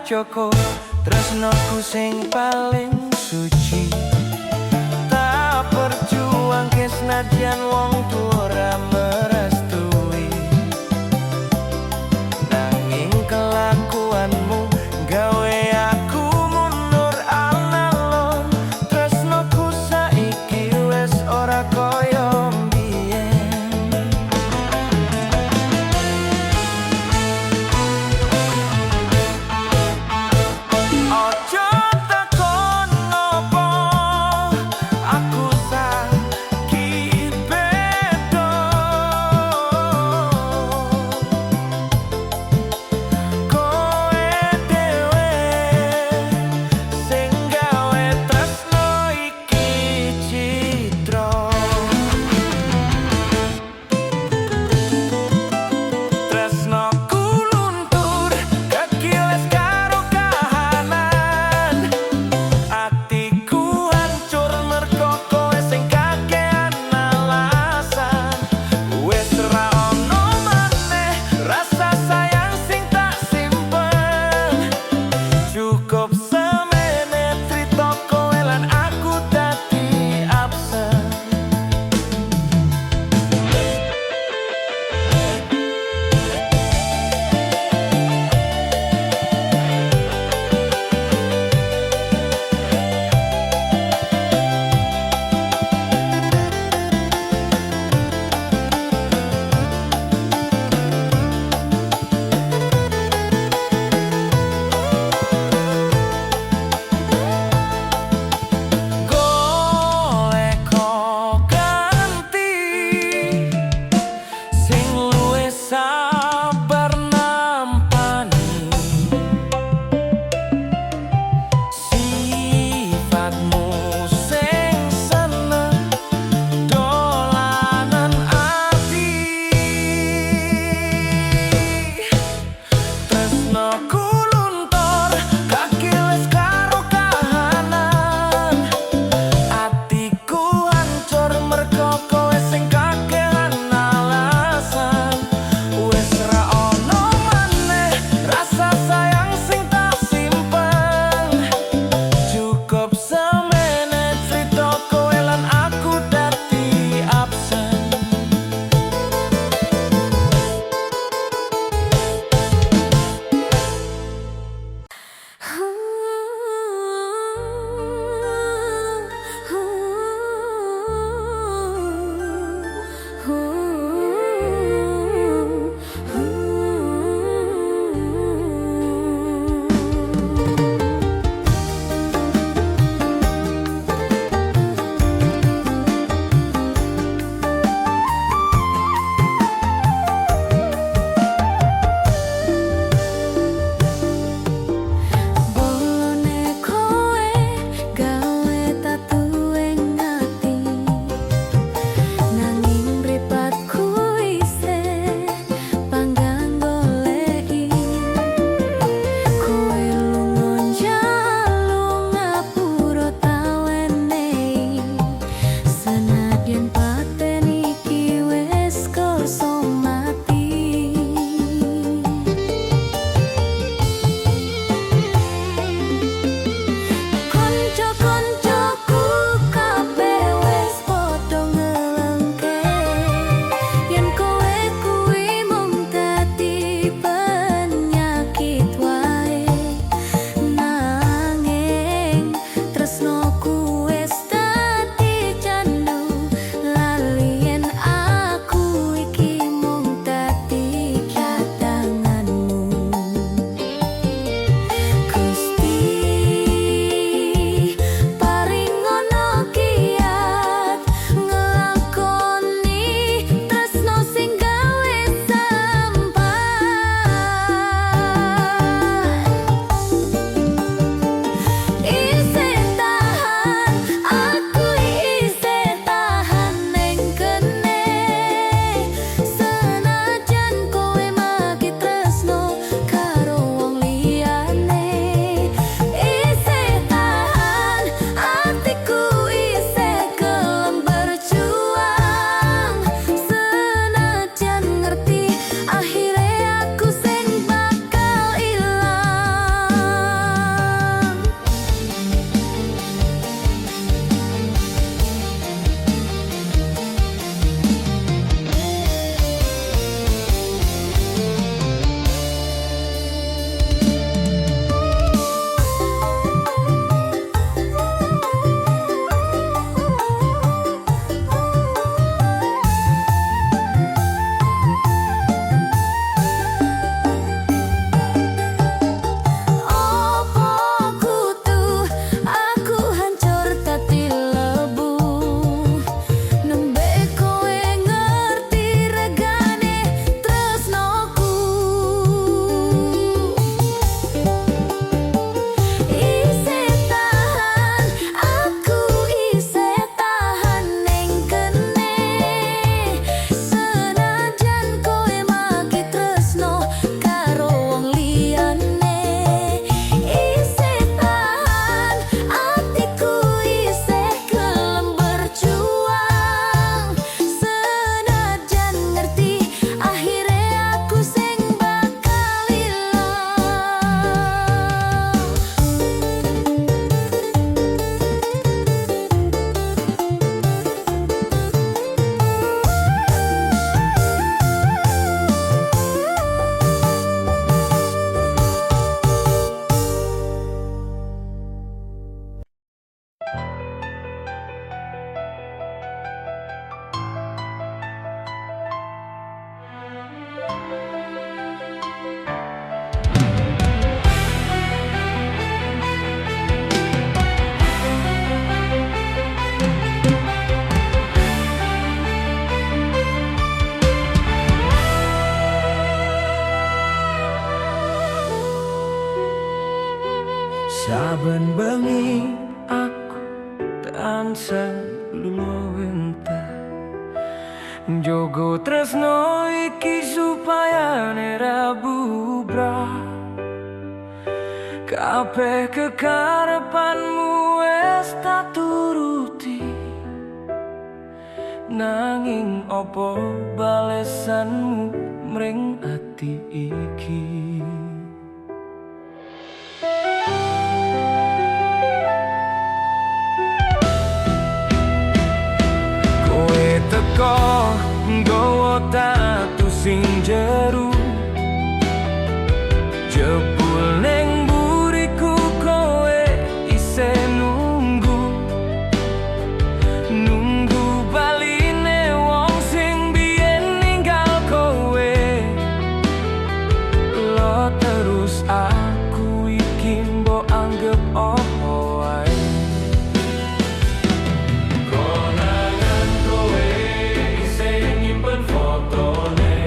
Joko, tresnoku sing paling suci. Tak perjuang ke senadyan wong tua ora merestui, nanging kelakuanmu gawe aku mundur alon. Tresnoku saiki wes ora koyo mbiyen. Ojo takon ngopo aku saiki ben Ben bengi aku tansah luluwentah njogo tresno iki supaya ora bubrah. Kabeh kekarepanmu wis tak turuti, nanging opo balesanmu mring ati iki? Kowe teko nggawa tatu sing jero, jebul ning buriku kowe isih nunggu baline wong sing biyen ninggal kowe. Lo terus aku iki mbok anggap apa wae. Konangan kowe isih nyimpen fotone,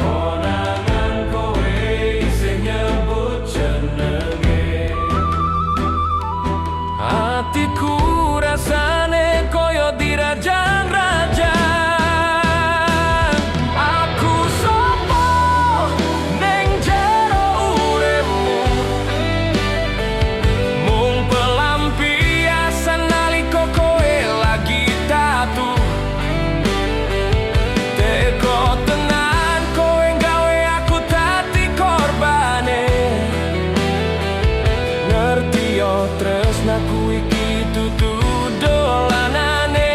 konangan kowe isih nyebut jenenge. Hatiku rasane koyo dirajang-rajang. Aku sopo ning jero uripmu, mung pelampiasan nalika kowe lagi tatu. Teko tenan kowe gawe aku dadi korbane. Ngerti yo tresnaku iki dudu dolanane.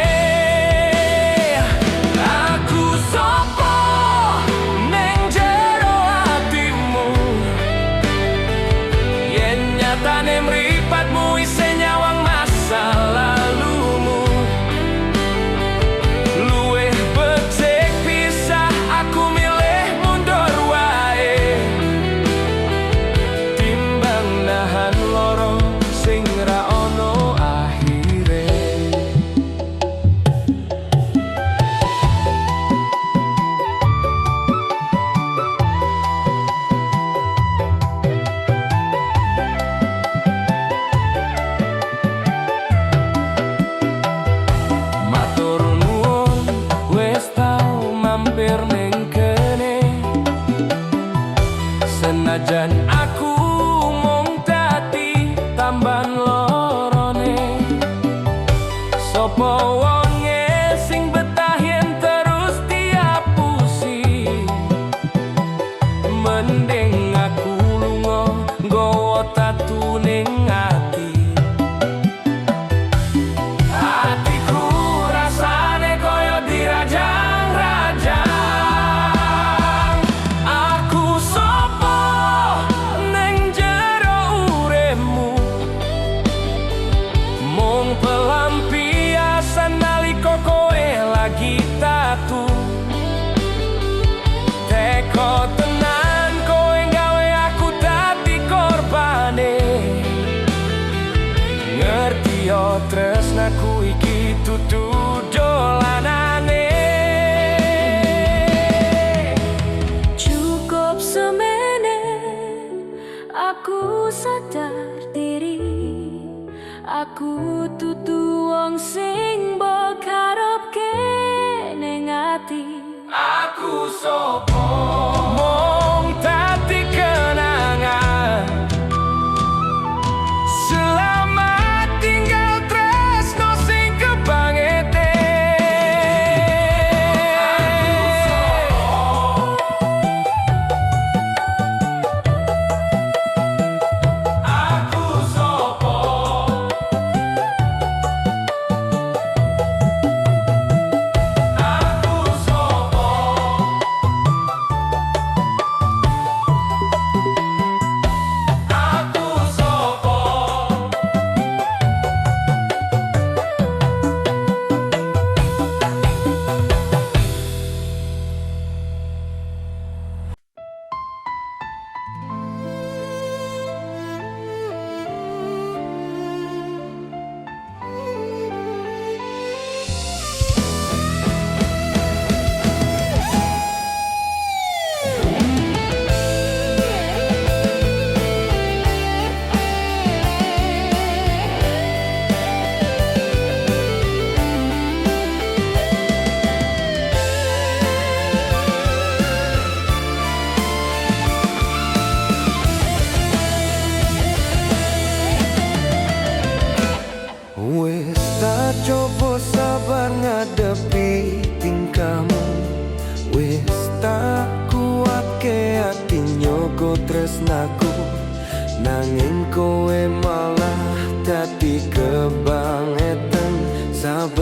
Aku sopo ning jero atimu, yen nyatane mripatmu isih nyawang masa lalumu. Luwih becik pisah, aku milih mundur wae, timbang nahan loro sing ra ono akhire. Matur nuwun wis tau mampir ning kene, senajan aku mung dadi tamban lorone. Sopo wonge sing betah yen terus diapusi, mending aku lunga nggawa tatu ning ati. Hatiku rasane koyo dirajang-rajang. Aku sopo ning jero uripmu, mung pelampiasan nalika kowe lagi tatu. Teko tenan kowe gawe aku dadi korbane. Ngerti yo tresnaku iki dudu dolanane. Cukup semene aku sadar diri, aku dudu wong sing mbok karepke ning ati. Aku sopo mung dadi kenangan. Selamat tinggal tresno sing kebangete. Aku sopo, aku sopo.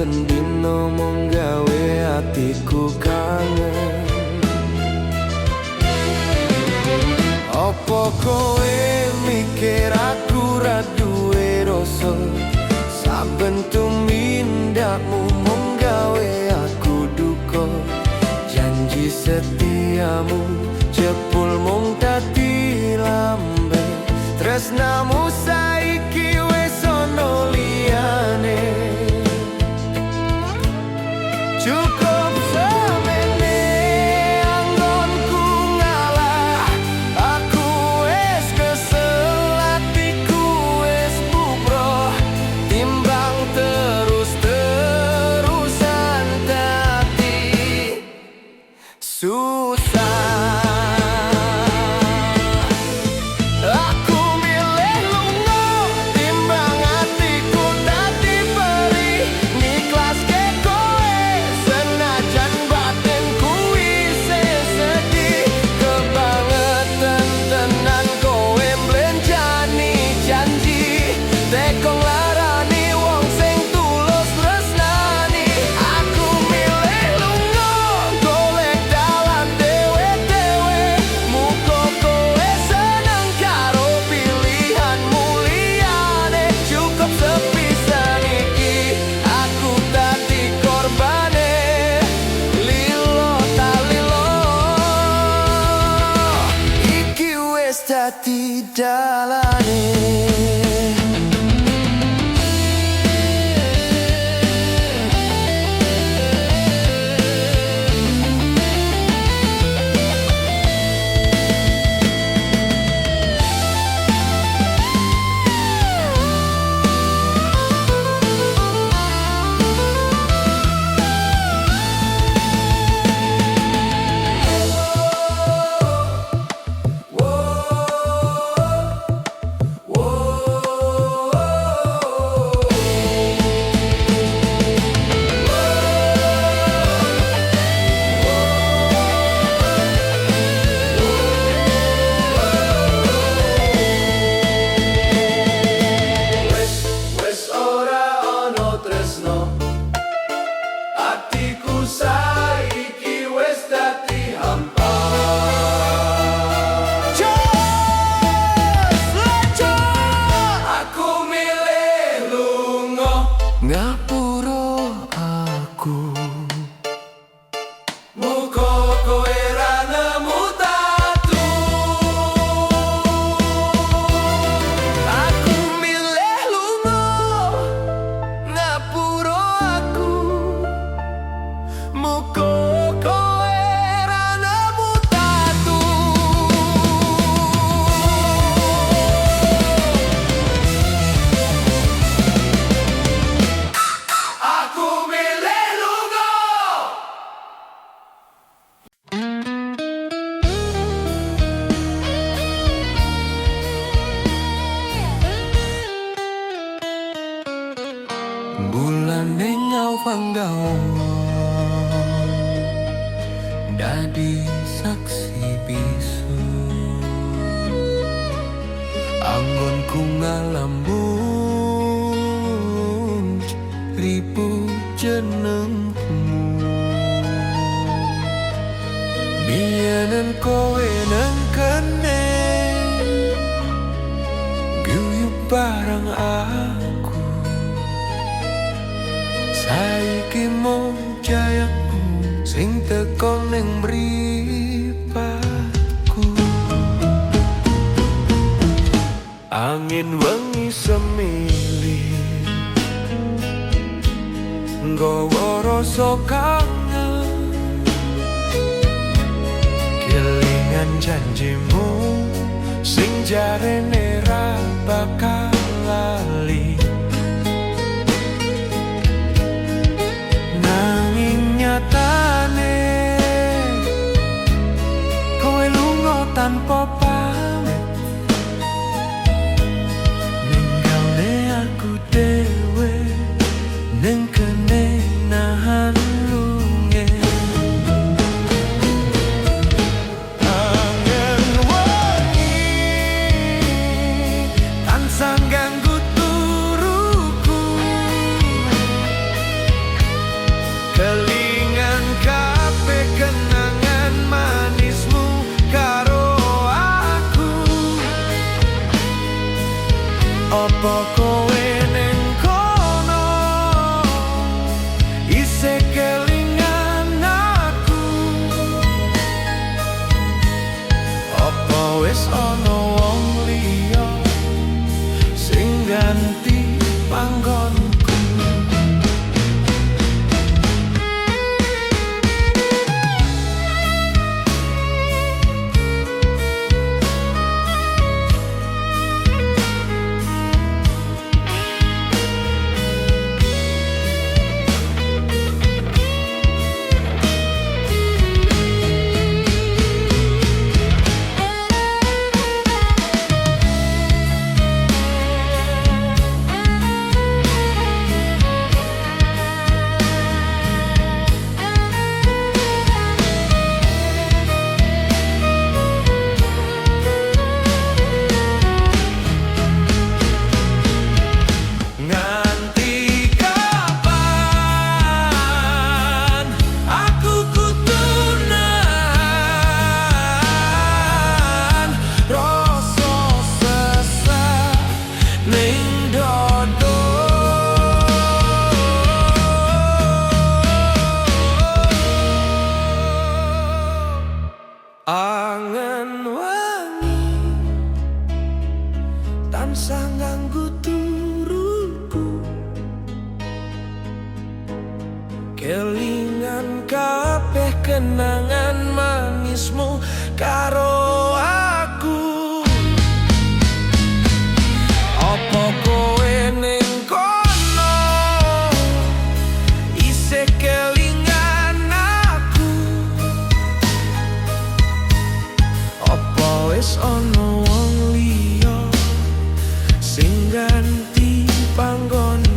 saben dino mung gawe atiku kangen. Apa kowe mikir aku ra duwe rasa? Saben tumindakmu mung gawe aku duka. Janji setiamu jebul mung dadi lambe. Tresnamu saiki wis ono liyane. Cukup semene anggonku ngalah. Aku wis kesel, atiku wis bubroh. Timbang terus-terusan dadi susah. Aku milih lunga timbang atiku dadi perih. Nikhlaske kowe senajan batinku isih sedih. Kebangetan tenan kowe mblenjani janji. Teko nglarani wong sing tulus tresnani. Aku milih lunga golek dalan dewe-dewe. Muga kowe seneng karo pilihanmu liyane. Cukup sepisan iki aku dadi korbane. Lilo ta lilo, iki wis dadi dalane. Wes ora ono tresno. Atiku saiki wis dadi hampa. Aku milih lunga ngapura aku. Muga kowe ra nemu tatu. Aku milih lunga ngapura aku. Muga kowe ra nemu tatu. Aku milih lunga. Bulan ning awang-awang dadi saksi bisu. Anggonku ngalamun ribu jenengmu. Biyen kowe nang kene guyub bareng aku. Saiki mung jayaku sing teko ning mripatku. Angin wengi semili nggawa rasa kangen. Kelingan janjimu sing jarene ra bakal lali. Nanging nyatane kowe lunga tanpa pamit. Ninggalne aku dewe ning kene nahan lunge. Angin wengi tansah ganggu tubuh. kelingan kabeh kenangan manismu karo aku. Apa kowe ning kono isih kelingan aku? Apa wis ono wong liya sing ganti panggonku?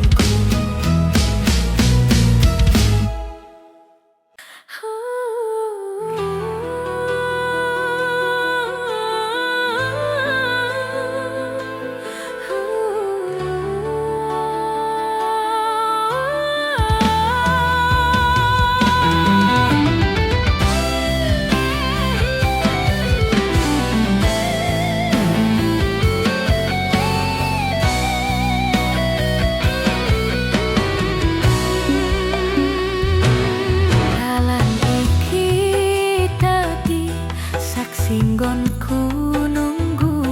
Singgonku nunggu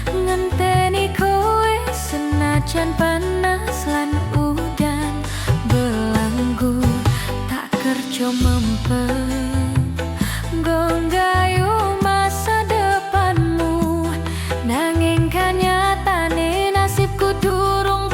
ngenteni kowe senajan panas lan udan belanggu tak kerja mempeng nggayu masa depanmu nanging kanyatane nasibku durung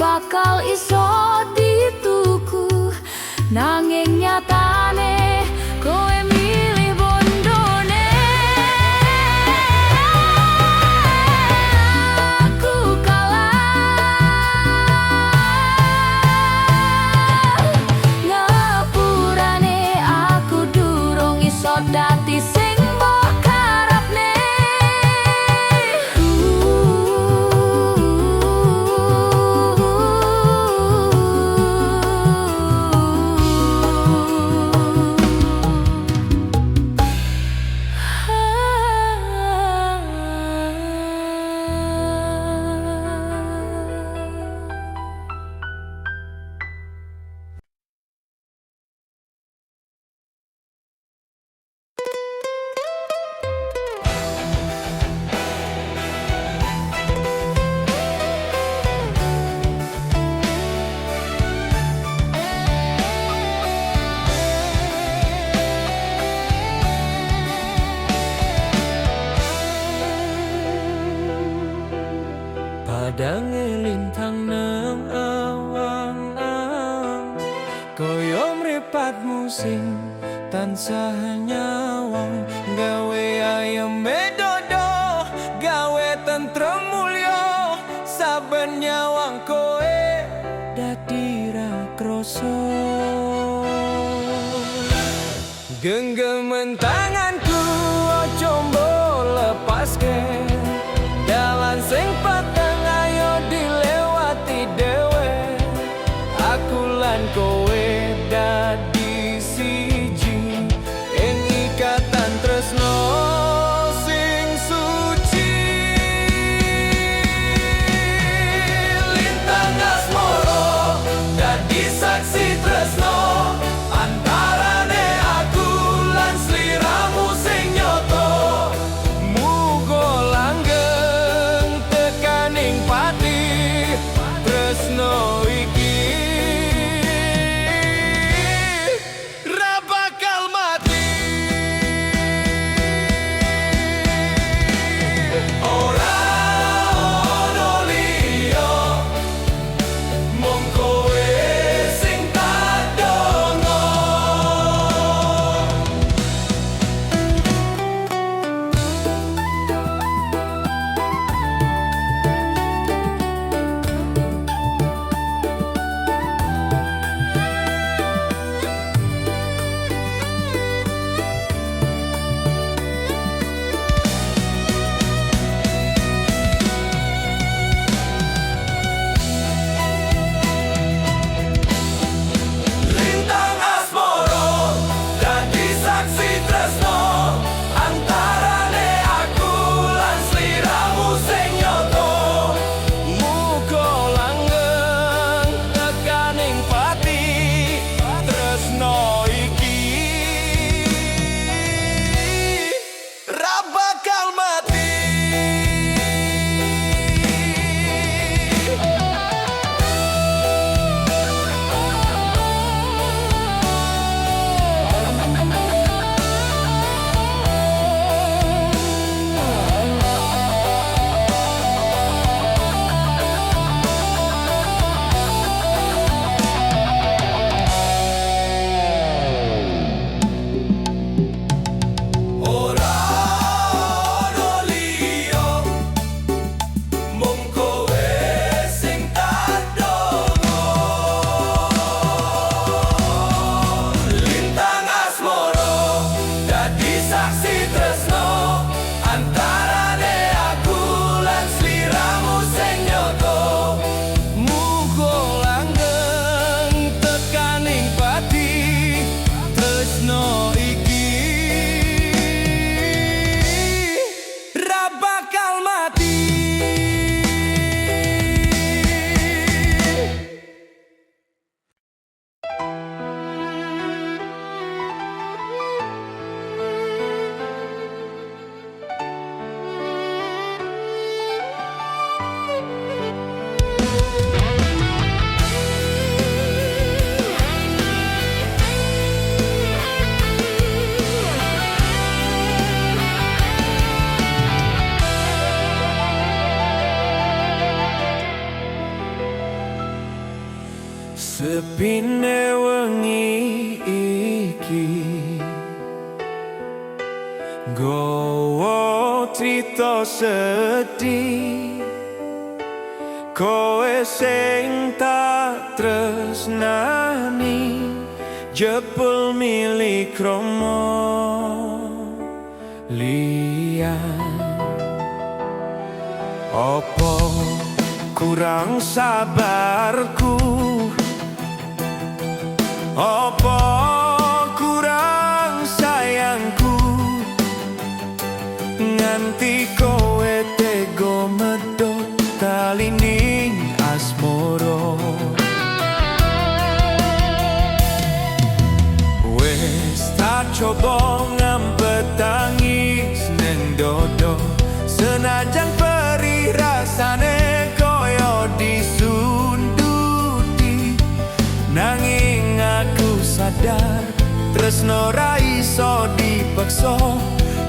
bakal iso dituku nanging nyatane kowe milih bondone. Aku kalah ngapurane aku durung iso dadi sing mbok karepne. Koyo mripatmu sing tansah nyawang, gawe ayem dodo, gawe tentrem mulya, saben nyawang kowe dadi ra krasa. Genggaman tanganku ojo mbok lepaske, dalan sing pateng ayo dilewati dhewe. Aku lan kowe dadi siji ing ikatan tresno sing suci. Lintang asmara dadi saksi tresno antarane aku lan sliramu sing nyoto. Muga langgeng tekaning pati tresno iki ra bakal mati. Ora ono liya mung kowe sing tak donga. Lintang asmara dadi saksi tresno antarane aku lan sliramu sing nyoto. Muga langgeng tekaning pati tresno iki ra bakal mati. Ora ono liya mung kowe sing tak donga. Lintang asmara dadi saksi tresno antarane aku lan sliramu sing nyoto. Muga langgeng tekaning pati tresno iki ra bakal mati. Sepine wengi iki gowo crita sedih, kowe sing tak tresnani jebul milik kromo liyan. Opo kurang sabarku, opo kurang sayangku, nganti kowe tego medhot talining asmara. Wes tak coba ngampet tangis neng dodo, senajan perih rasane koyo disunduti. Nanging aku sadar tresno ra iso dipaksa,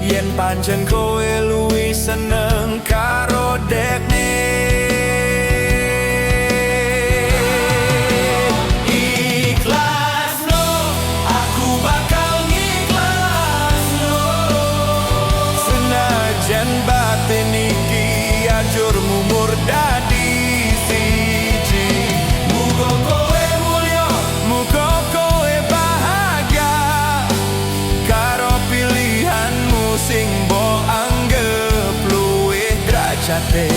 yen pancen kowe luwih seneng karo dekne. Ikhlas uripe.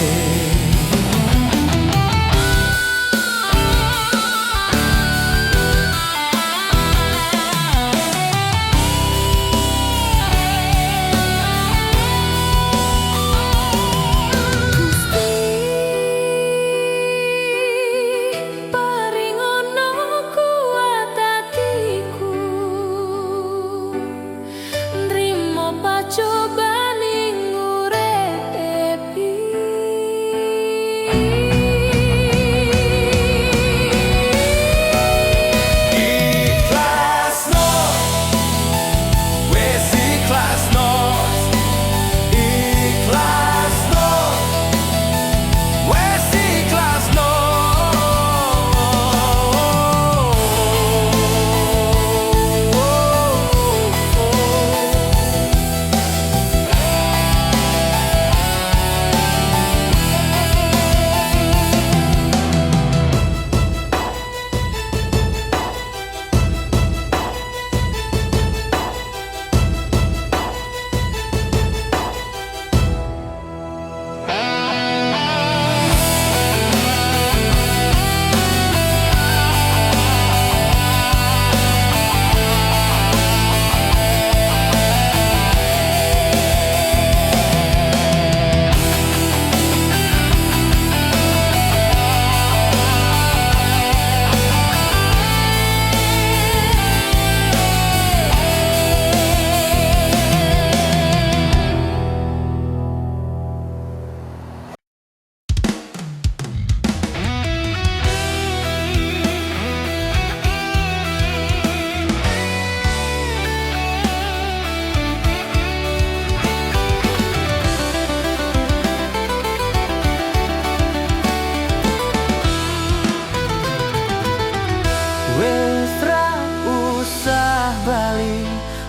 Wes ra usah bali,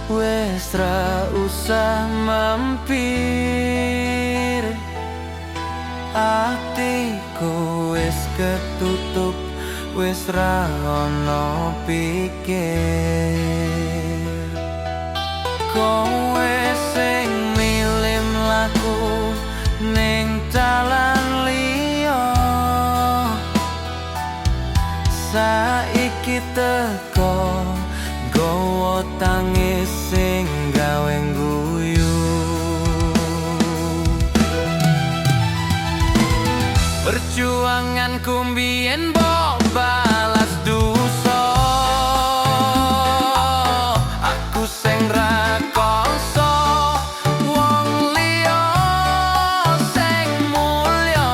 wes ra usah mampir. Atiku wes ketutup, wes ra ono pikir. Kowe sing milih mlaku ning dalan liya, saiki teko gowo tangis sing gawe guyu. Perjuanganku mbiyen mbok balas dosa, aku sing ra kongso wong liya sing mulya.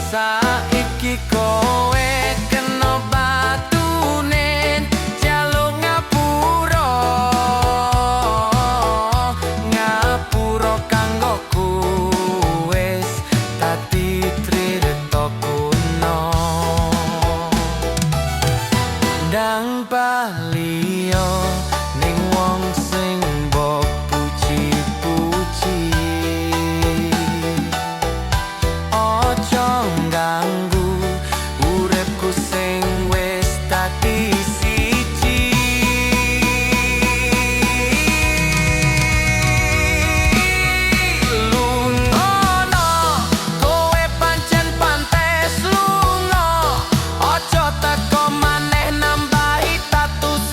Saiki kowe kena batune jaluk ngapura, ngapura kanggo wes dadi tririta kuno. Ndang baliyo ning wong sing mbok puji-puji, ojo ganggu uripku sing wis dadi siji. Lungono kowe pancen pantes lunga, ojo teko maneh nambahi tatus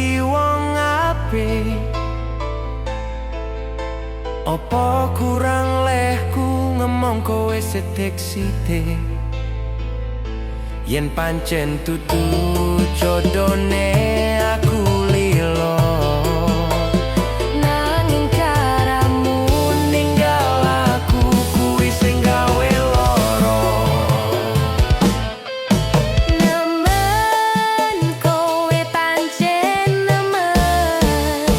dadi wong apik. Apa kurang lehku ngomong kowe sithik-sithik, yen pancen tutu jodone aku lilo. Nanging karamu Ninggal aku kuwi sing gawe lara. nemen kowe pancen nemen,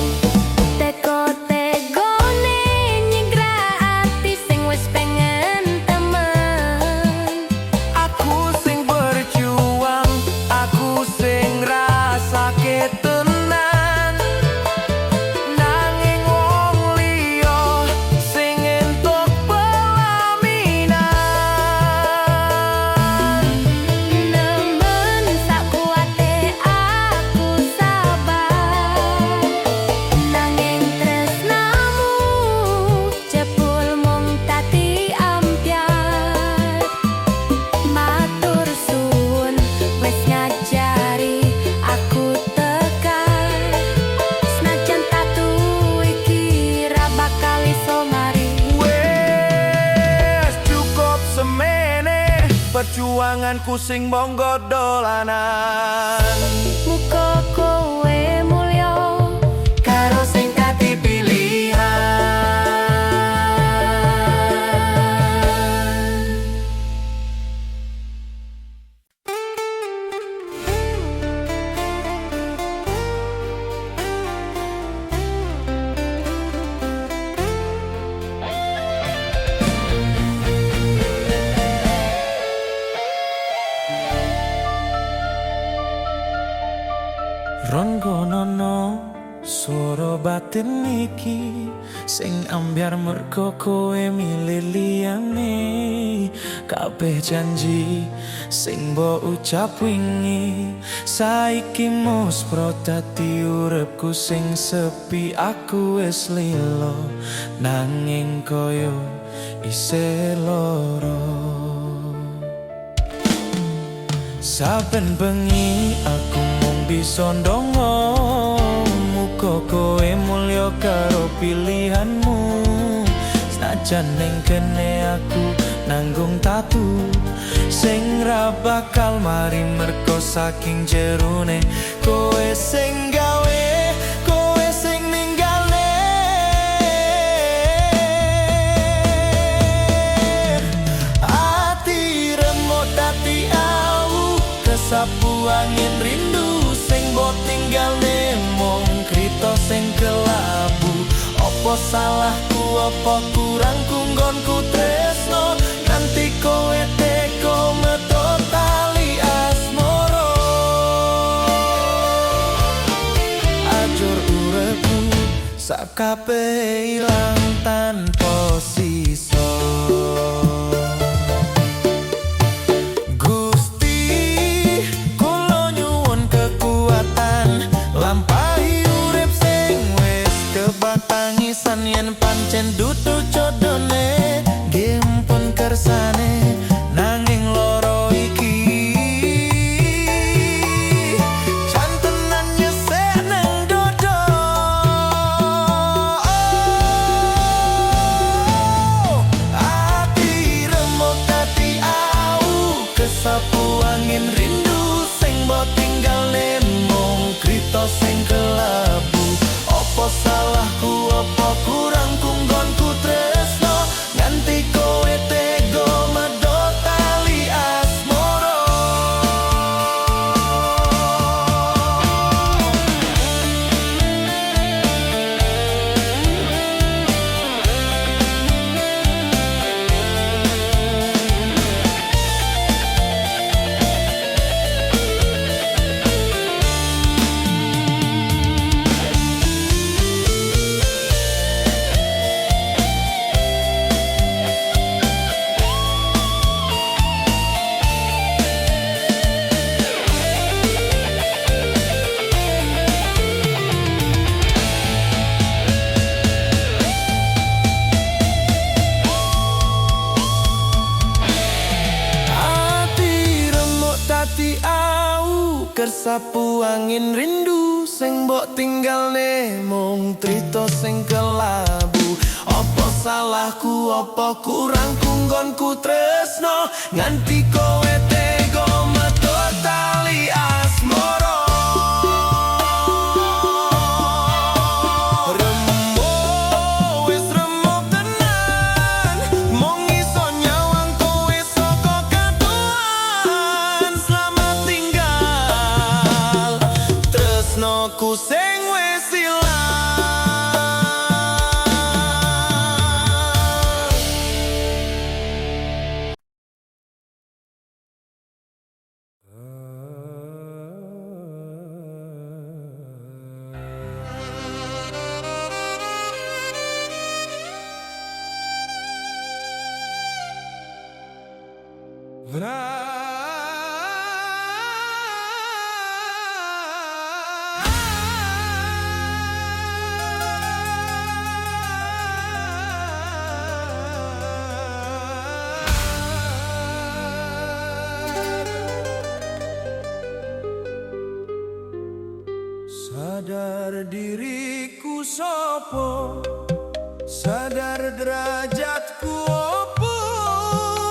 teko-tekone nyegrak ati sing wis pengen temen. Aku sing berjuang, aku sing rasake tenan. Nanging wong liya sing entuk pelaminan. Nemen sakuwate aku sabar, nanging tresnamu jebul mung dadi ambyar. Matur suwun wis ngajari aku tegar, senajan tatu iki ra bakal iso mari. Wes cukup semene perjuanganku sing monggo dolanan. Muga kowe mulya Karo sing dadi pilihan. Ronggonono swara batin iki sing ambyar mergo kowe milih liyane. Kabeh janji sing mbok ucap wingi saiki muspro dadi uripku sing sepi. Aku wis lilo nanging koyo isih lara. Saben bengi aku mung bisa ndonga, muga kowe mulya karo pilihanmu. Senajan ning kene aku nanggung tatu sing ra bakal mari mergo saking jerone kowe sing gawe, kowe sing ninggale. Ati remuk dadi awu kesapu angin rindu sing mbok tinggalne mung krita sing kelabu. Apa salahku, apa kurangku nggonku tresno nganti kowe teko metu tali asmara. Ajur uripku sakabeh ilang tanpa sisa. Gusti kula nyuwun kekuatan lampahi urip sing wis kebatangisan. Yen pancen dudu jodone nggih pun kersane, nanging loro iki jan tenan nyesek nang dodo. Ati remuk dadi awu kesapu angin rindu sing mbok tinggalne mung krita sing kelabu. Apa salahku, apa kurangku nggonku tresno nganti kowe tega medhot tali asmara. Ati remuk dadi au kersapu angin rindu sing mbok tinggalne mung trito sing kelabu. Apa salahku, apa kurangku nggonku tresno nganti kowe tega metu tali asmara. Ku sing wis ilang. Sadar diriku sopo, sadar derajatku opo,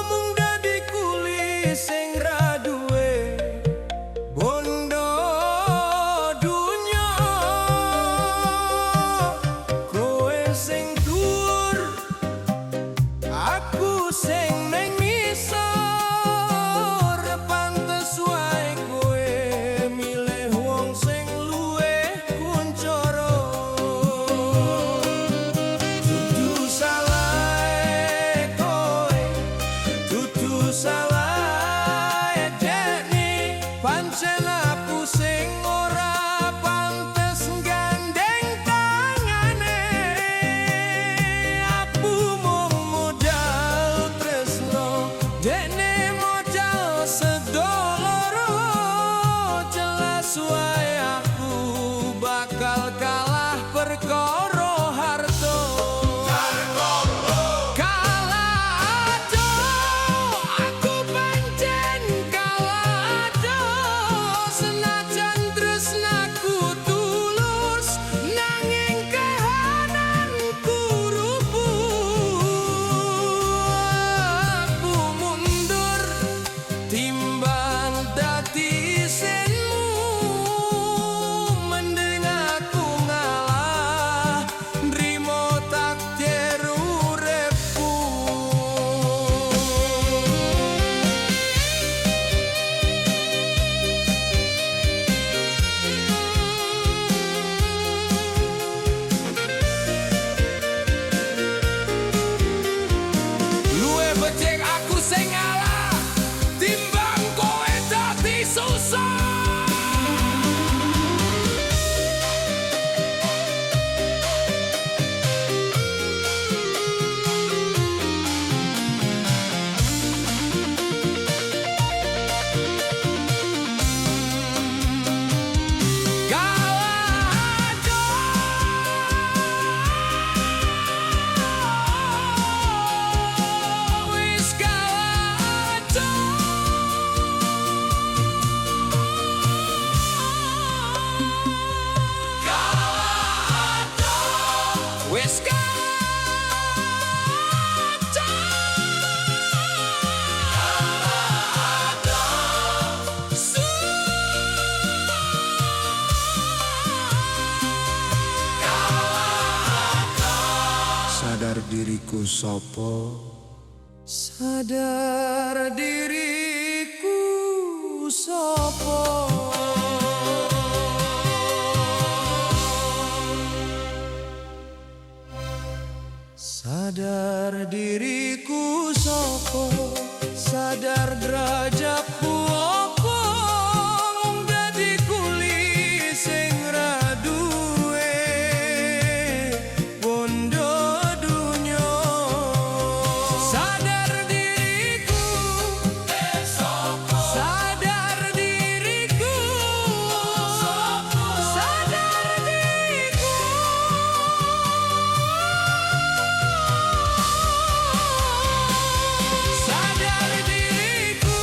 mung dadi kuli sing ra duwe bondo dunya. Kowe sing dhuwur, aku sing ning ngisor, pantes wae kowe milih wong sing sadar diriku sopo, sadar diriku sopo. Sadar diriku sopo, sadar derajatku opo, mung dadi kuli sing ra duwe bondo dunya. Sadar diriku sopo, sadar diriku sopo, sadar diriku. Sadar diriku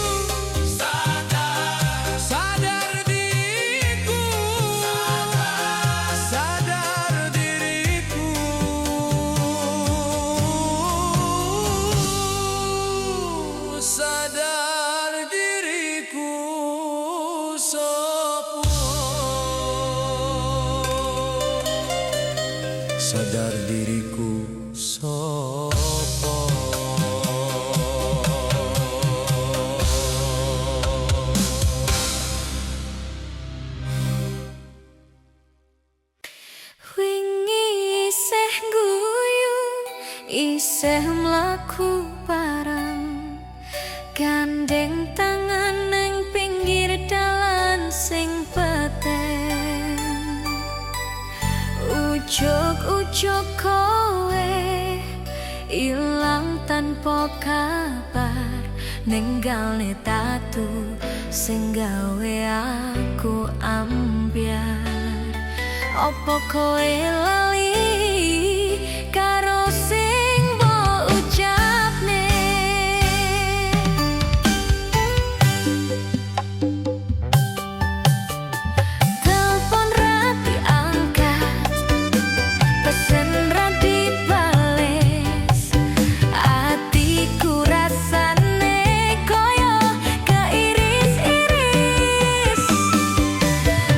sadar diriku sopo. Wingi isih guyu, isih mlaku bareng, gandeng tangan nang pinggir dalan sing peteng. Ujug-ujug kowe ilang tanpa kabar, ninggalne tatu sing gawe aku ambyar. Opo kowe lali karo sing mbok ucapne? Telepon ra diangkat, pesen ra dibales, atiku rasane koyo keiris-iris.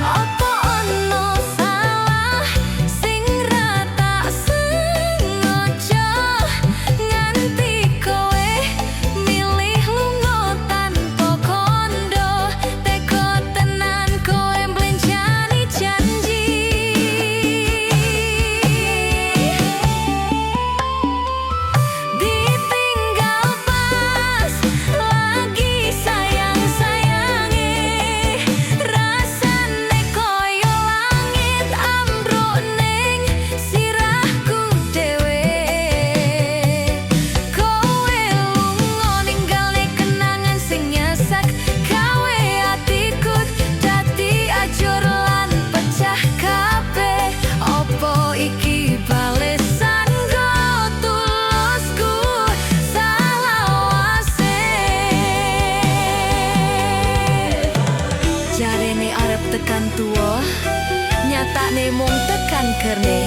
Opo ono salah sing ra tak sengaja, nganti kowe milih lunga tanpa kondo. Teko tenan kowe mblenjani janji. Ditinggal pas lagi sayang-sayange, rasane koyo langit ambruk ning sirahku dhewe. Kowe lunga ninggalne kenangan sing nyesek, gawe atiku dadi ajur lan pecah kabeh. Opo iki balesan go tulusku salawase? Jarene arep tekan tuwa, nyatane mung tekan kerne.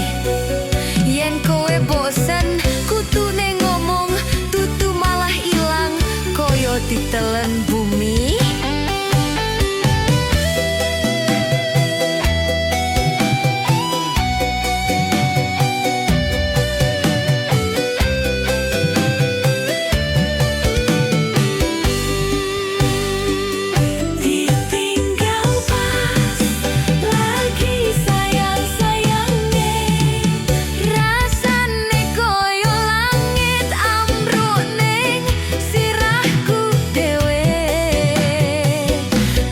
Yen kowe bosen kutune ngomong, tutu malah ilang koyo ditelen bumi. Ditinggal pas lagi sayang-sayange, rasane koyo langit ambruk ning sirahku dhewe.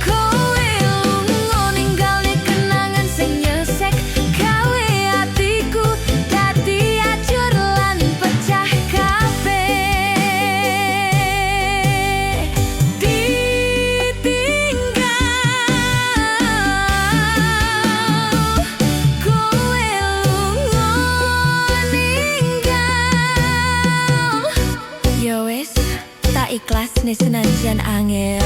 Kowe lunga ninggalne kenangan sing nyesek, gawe atiku dadi ajur lan pecah kabeh. Ditinggal, kowe lunga ninggal. Ya wis, tak ikhlas nih senajan angel.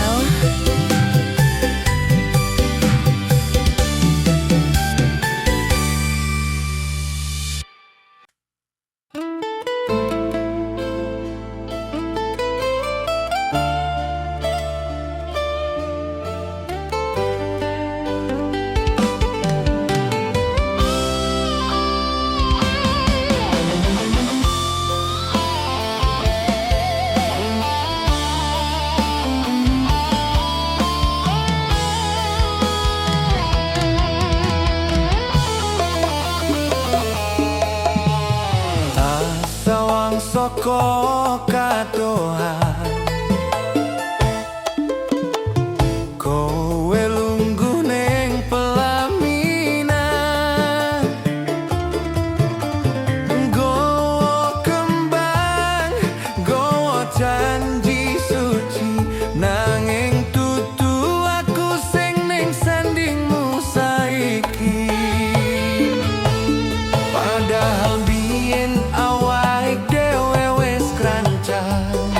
Sawang saka kadohan, kowe lungguh ning pelaminan, nggawa kembang, nggawa janji suci, nanging tutu aku sing ning sandingmu saiki. Padahal biyen awake dhewe wis krancang,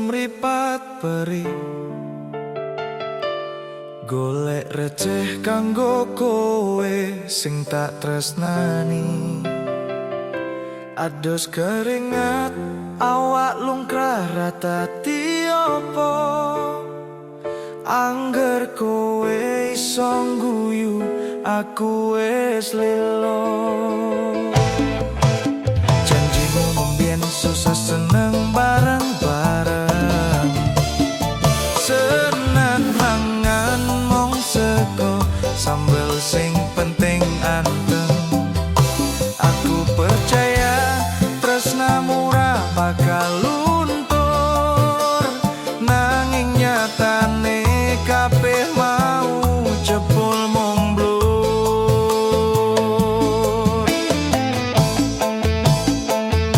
semripat peri golek receh kanggo kowe sing tak tresnani. Adus keringat awak lungkrah rata tiopo angger kowe iso ngguyu aku wis lelo. Janjimu mbien susah seneng bareng-bareng, seneng mangan mong sego sambel sing penting anteng. Aku percaya tresnamu ra bakal luntur, nanging nyatane kabeh mau jebul mung blur.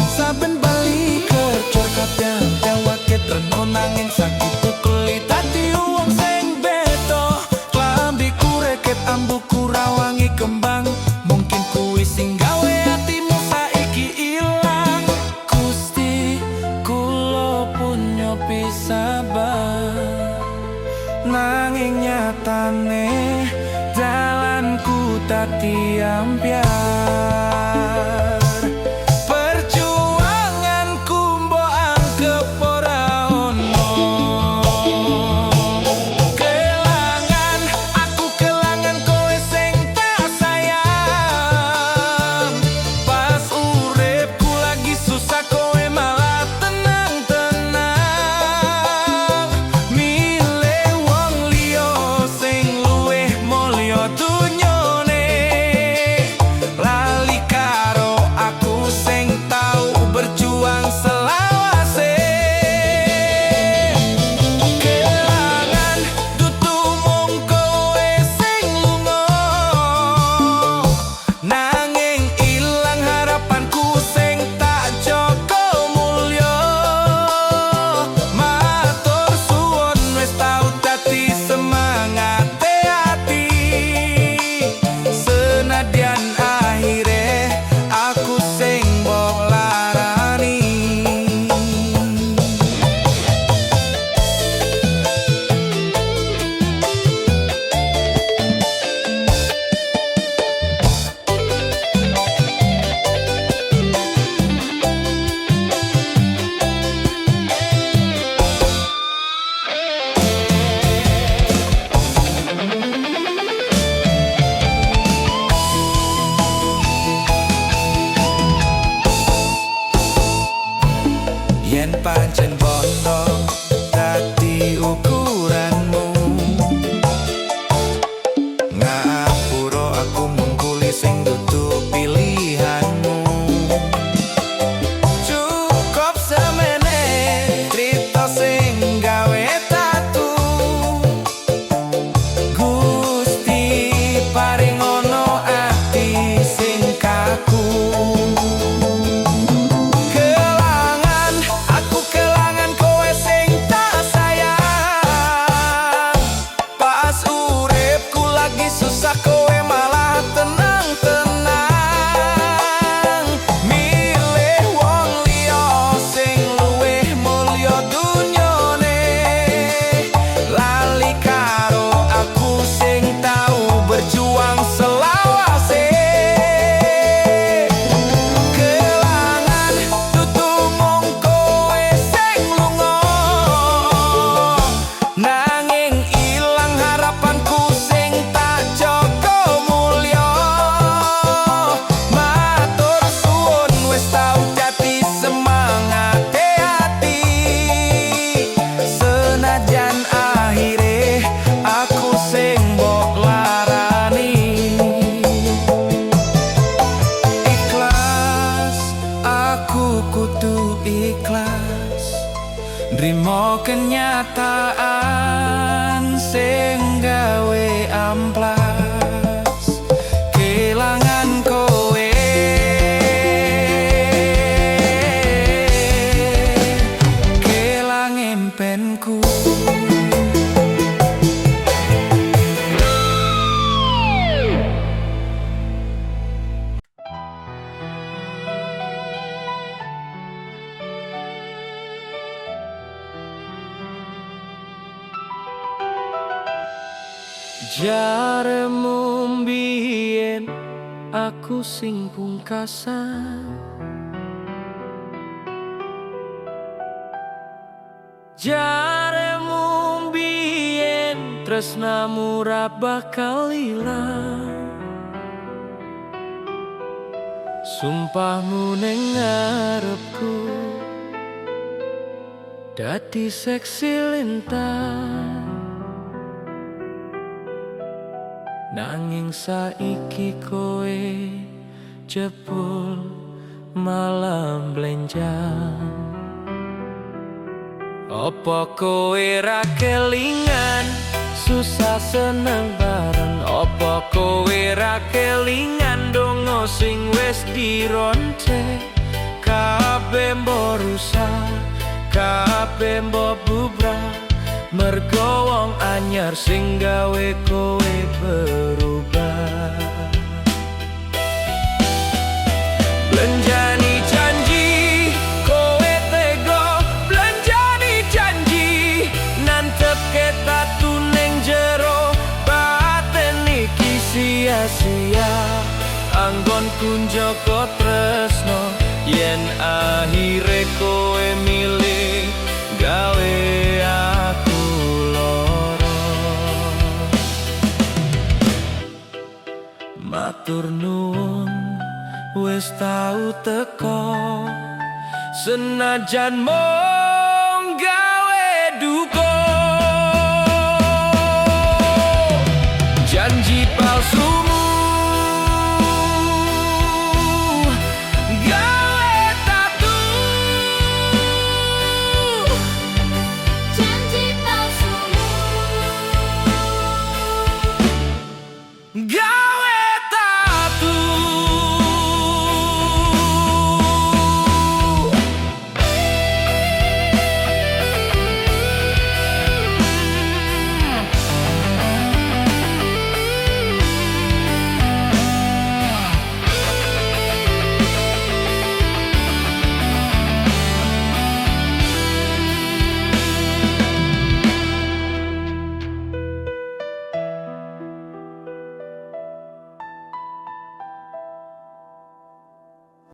Saben bali kerja kadang tewake treno nanging sakitu kulit ati wong sing beda. Klambiku reket ambuku rawangi kembang, mungkin kuwi sing gawe atimu saiki ilang. Gusti kula punya pisabar, nanging nyatane jalanku dadi ambyar. Perjuanganku mbok anggap ora ono, kelangan aku kelangan kowe sing tak sayang. Pas uripku lagi susah kowe malah tenang-tenang, milih wong liya sing luwih mulya dunyane. Lali karo aku sing tau berjuang selawase. Kelangan dudu mung kowe sing lunga, nanging ilang harapanku sing tak jaga mulya. Matur suwun wis tau dadi semangate ati, senadyan akhire aku sing mbok larani. Yen pancen bondo dadi ukuranmu, ngapura aku mengkuli sing dudu pilihanmu. Cukup semene cerita sing gawe tatu, Gusti paring ono ati sing kaku. Kelangan aku kelangan kowe sing tak sayang. Pas uripku lagi susah kowe malah tenang-tenang, milih wong liya sing luwih mulya dunyane. Lali karo aku sing tau berjuang selawase. Kelangan dudu mung kowe sing lunga, nanging ilang harapanku sing tak jaga mulya. Matur suwun wis tau dadi semangate ati, senadyan akhire aku sing mbok larani. Ikhlas, aku kudu ikhlas nrimo kenyataan sing gawe amplas. Kelangan kowe, kelang impenku. Jaremu mbiyen aku sing pungkasan, jaremu mbiyen tresnamu ra bakal ilang. Sumpahmu ning ngarepku dadi seksi lintang, nanging saiki kowe jebul malam blenjang. Apa kowe ra kelingan susah seneng bareng? Apa kowe ra kelingan donga sing wis dironce? Kabeh mbok rusak, kabeh mbok bubrah, mergo wong anyar sing gawe kowe berubah. Blenjani janji kowe tego, blenjani janji nantepke tatu ning jero batin iki sia-sia. Anggonku njoko tresno yen akhire kowe milih gawe aku loro. Matur nuwun wis tau teko senajan